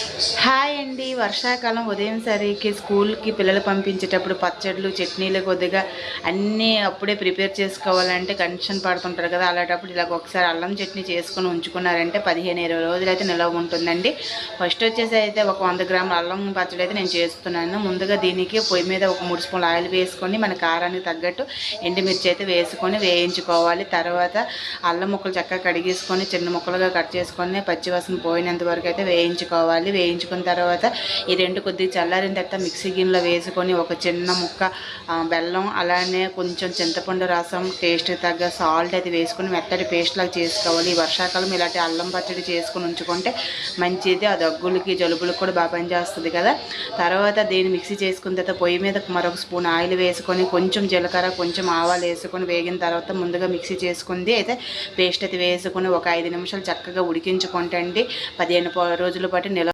Hi అండి. వర్షాకాలం ఉదయం సరికి స్కూల్కి పిల్లలు పంపించేటప్పుడు పచ్చళ్ళు చట్నీలు కొద్దిగా అన్నీ అప్పుడే ప్రిపేర్ చేసుకోవాలంటే టెన్షన్ పడుతుంటారు కదా. అలాంటప్పుడు ఇలా ఒకసారి అల్లం చట్నీ చేసుకొని ఉంచుకున్నారంటే 15-20 రోజులు అయితే నిలవ ఉంటుందండి. ఫస్ట్ వచ్చేసి అయితే ఒక 100 గ్రాముల అల్లం పచ్చడి అయితే నేను చేస్తున్నాను. ముందుగా దీనికి పొయ్యి మీద ఒక 3 స్పూన్ల ఆయిల్ వేసుకొని మన కారానికి తగ్గట్టు ఎండుమిర్చి అయితే వేసుకొని వేయించుకోవాలి. తర్వాత అల్లం ముక్కలు చక్కగా కడిగేసుకొని చిన్న ముక్కలుగా కట్ చేసుకొని పచ్చివాసన పోయినంత వరకు అయితే వేయించుకోవాలి. వేయించుకున్న తర్వాత ఈ రెండు కొద్దిగా చల్లారిన తర్వాత మిక్సీ గిన్నెలో వేసుకొని ఒక చిన్న ముక్క బెల్లం అలానే కొంచెం చింతపండు రసం టేస్ట్కి తగ్గ సాల్ట్ అయితే వేసుకొని మెత్తటి పేస్ట్ లాగా చేసుకోవాలి. ఈ వర్షాకాలం ఇలాంటి అల్లం పచ్చడి చేసుకొని ఉంచుకుంటే మంచిది. ఆ దగ్గులకి జలుబులకు కూడా బాగా పనిచేస్తుంది కదా. తర్వాత దీన్ని మిక్సీ చేసుకున్న తర్వాత పొయ్యి మీద మరొక స్పూన్ ఆయిల్ వేసుకొని కొంచెం జీలకర్ర కొంచెం ఆవాలు వేసుకొని వేగిన తర్వాత ముందుగా మిక్సీ చేసుకుంది అయితే పేస్ట్ అయితే వేసుకొని ఒక 5 నిమిషాలు చక్కగా ఉడికించుకుంటండి. 15 రోజుల పాటు నిలవ